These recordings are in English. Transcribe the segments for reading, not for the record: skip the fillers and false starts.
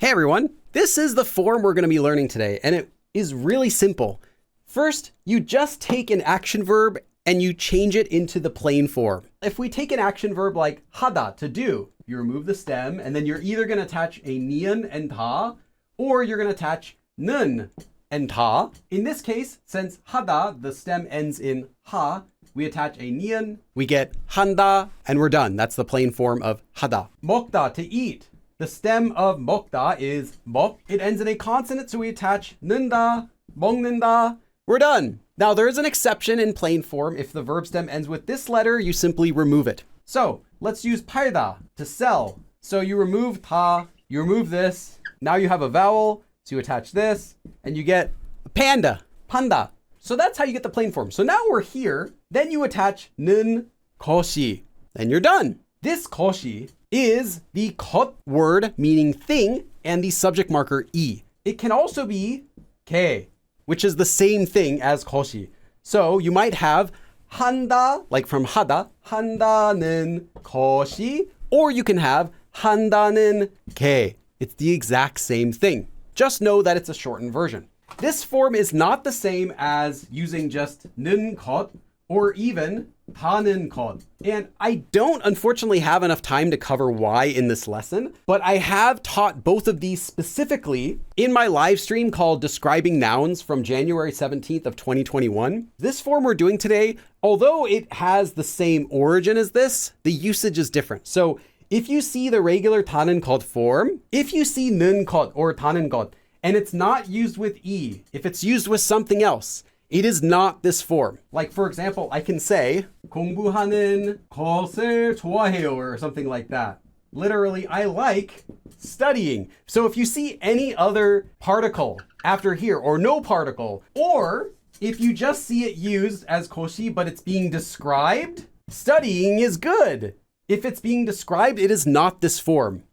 Hey everyone, this is the form we're going to be learning today, and it is really simple. First, you just take an action verb and you change it into the plain form. If we take an action verb like 하다, to do, you remove the stem, and then you're either going to attach a ni은 and 다, or you're going to attach 는 and 다. In this case, since 하다, the stem ends in ha, we attach a ni은, we get 한다, and we're done. That's the plain form of 하다. 먹다, to eat. The stem of 먹다 is 먹. It ends in a consonant, so we attach 는다, 먹는다. We're done. Now, there is an exception in plain form. If the verb stem ends with this letter, you simply remove it. So let's use 팔다, to sell. So you remove 다, you remove this. Now you have a vowel, so you attach this, and you get a panda, panda. So that's how you get the plain form. So now we're here. Then you attach 는 것이, and you're done. This 것이 is the 것 word meaning thing and the subject marker 이. It can also be 개, which is the same thing as 것이. So you might have 한다, like from 하다, 한다는 것이, or you can have 한다는 개. It's the exact same thing. Just know that it's a shortened version. This form is not the same as using just 는 것 or even 다는 것. And I don't unfortunately have enough time to cover why in this lesson, but I have taught both of these specifically in my live stream called Describing Nouns from January 17th of 2021. This form we're doing today, although it has the same origin as this, the usage is different. So if you see the regular 다는 것 form, if you see 는 것 or 다는 것, and it's not used with 이, if it's used with something else, it is not this form. Like, for example, I can say 공부하는 것을 좋아해요 or something like that. Literally, I like studying. So if you see any other particle after here or no particle, or if you just see it used as 것이 but it's being described, studying is good. If it's being described, it is not this form.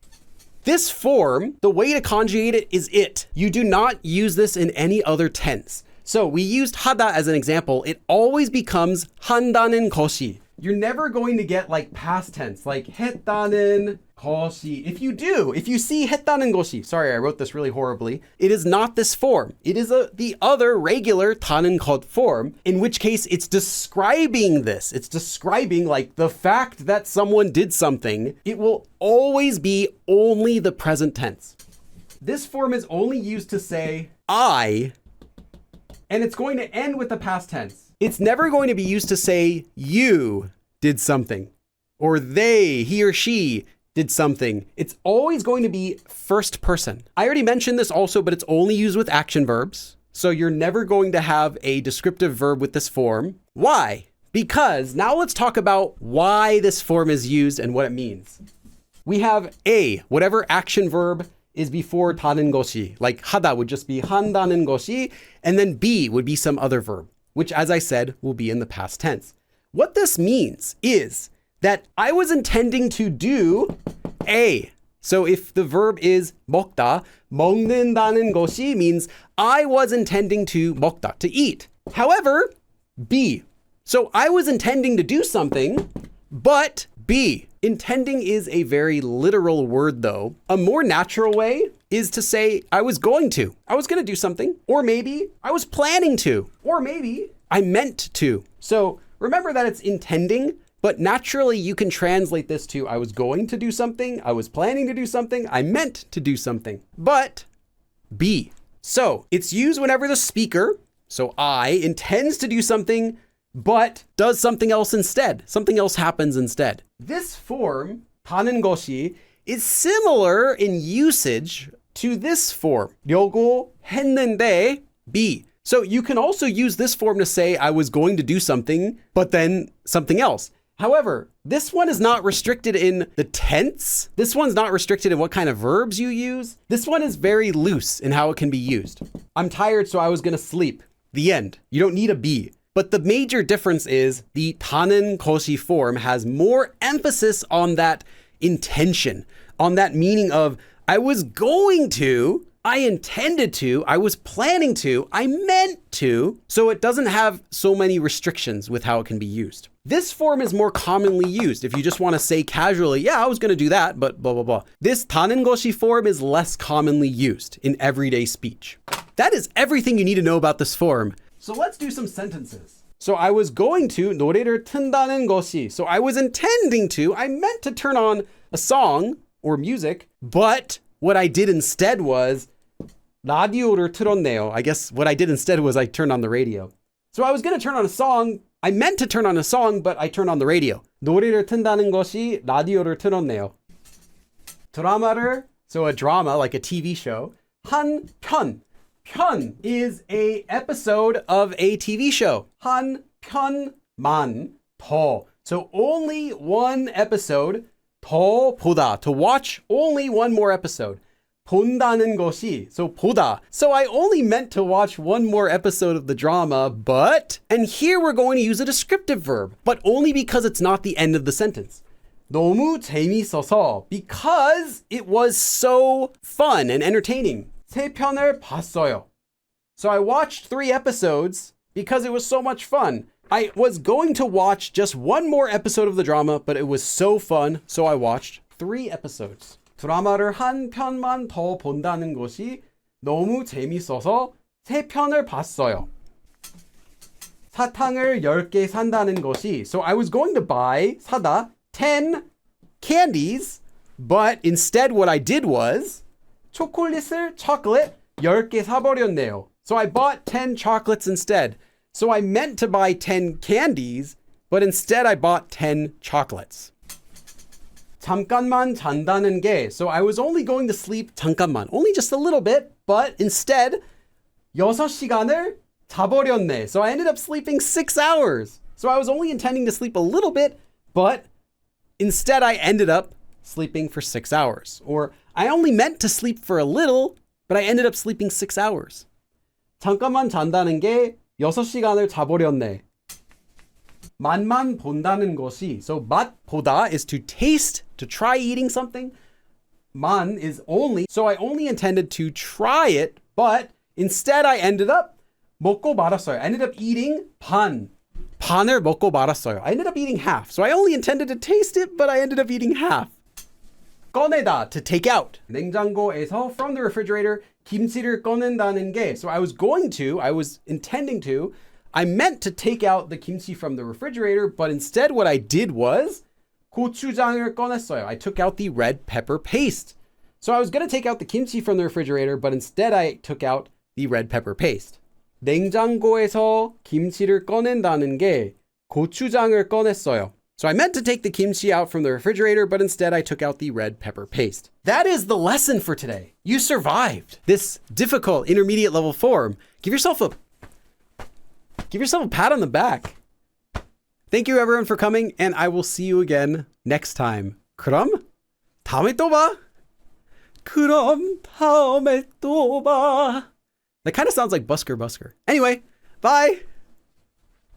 This form, the way to conjugate it is it. You do not use this in any other tense. So we used 하다 as an example. It always becomes 한다는 것이. You're never going to get like past tense, like 했다는 것이. If you see 했다는 것이, sorry, I wrote this really horribly. It is not this form. It is the other regular 다는 것 form, in which case it's describing this. It's describing like the fact that someone did something. It will always be only the present tense. This form is only used to say I, and it's going to end with the past tense. It's never going to be used to say you did something, or they, he or she, did something. It's always going to be first person. I already mentioned this also, but it's only used with action verbs. So you're never going to have a descriptive verb with this form. Why? Because now let's talk about why this form is used and what it means. We have A, whatever action verb is before 다는 것이, like 하다 would just be 한다는 것이, and then be would be some other verb, which, as I said, will be in the past tense. What this means is that I was intending to do A. So if the verb is 먹다, 먹는다는 것이 means I was intending to 먹다, to eat. However, B. So I was intending to do something, but B. Intending is a very literal word though. A more natural way is to say I was going to. I was going to do something, or maybe I was planning to, or maybe I meant to. So remember that it's intending, but naturally you can translate this to I was going to do something, I was planning to do something, I meant to do something. But B. So it's used whenever the speaker, so I, intends to do something, but does something else instead. Something else happens instead. This form, 다는 것이, is similar in usage to this form. 려고 했는데 B. So you can also use this form to say I was going to do something, but then something else. However, this one is not restricted in the tense. This one's not restricted in what kind of verbs you use. This one is very loose in how it can be used. I'm tired, so I was going to sleep. The end. You don't need a B. But the major difference is the 다는 것이 form has more emphasis on that intention, on that meaning of I was going to, I intended to, I was planning to, I meant to, so it doesn't have so many restrictions with how it can be used. This form is more commonly used if you just want to say casually, yeah, I was going to do that, but blah, blah, blah. This 다는 것이 form is less commonly used in everyday speech. That is everything you need to know about this form. So let's do some sentences. So I was going to 노래를 튼다는 것이. So I was intending to, I meant to turn on a song or music, but what I did instead was 라디오를 틀었네요. I guess what I did instead was I turned on the radio. So I was going to turn on a song. I meant to turn on a song, but I turned on the radio. 노래를 튼다는 것이 라디오를 틀었네요. 드라마를, so a drama, like a TV show. 한 편. 편 is a episode of a TV show. 한 편만 더. So only one episode. 더 보다. To watch only one more episode. 본다는 것이, so 보다. So I only meant to watch one more episode of the drama, but, and here we're going to use a descriptive verb, but only because it's not the end of the sentence. 너무 재밌어서, because it was so fun and entertaining. 세 편을 봤어요. So I watched 3 episodes because it was so much fun. I was going to watch just one more episode of the drama, but it was so fun, so I watched 3 episodes. 드라마를 한 편만 더 본다는 것이 너무 재밌어서 3편을 봤어요. 사탕을 10개 산다는 것이, so I was going to buy, 사다, 10 candies, but instead what I did was chocolate 10개 사버렸네요. So I bought 10 chocolates instead. So I meant to buy 10 candies, but instead I bought 10 chocolates. 잠깐만 잔다는 게, so I was only going to sleep 잠깐만, only just a little bit, but instead 6시간을 자버렸네. So I ended up sleeping 6 hours. So I was only intending to sleep a little bit, but instead I ended up sleeping for 6 hours. Or I only meant to sleep for a little, but I ended up sleeping 6 hours. 잠깐만 잔다는 게 6시간을 자버렸네. 맛만 본다는 것이, so 맛 보다 is to taste, to try eating something. 만 is only, so I only intended to try it, but instead I ended up 먹고 말았어요. I ended up eating 반을 먹고 말았어요. I ended up eating half. So I only intended to taste it, but I ended up eating half. 꺼내다, to take out. 냉장고에서, from the refrigerator, 김치를 꺼낸다는 게, so I was intending to, I meant to take out the kimchi from the refrigerator, but instead what I did was 고추장을 꺼냈어요. I took out the red pepper paste. So I was going to take out the kimchi from the refrigerator, but instead I took out the red pepper paste. 냉장고에서 김치를 꺼낸다는 게 고추장을 꺼냈어요. So I meant to take the kimchi out from the refrigerator, but instead I took out the red pepper paste. That is the lesson for today. You survived this difficult intermediate level form. Give yourself a pat on the back. Thank you everyone for coming, and I will see you again next time. 그럼 다음에 또 봐. 그럼 다음에 또 봐. That kind of sounds like Busker Busker. Anyway, bye.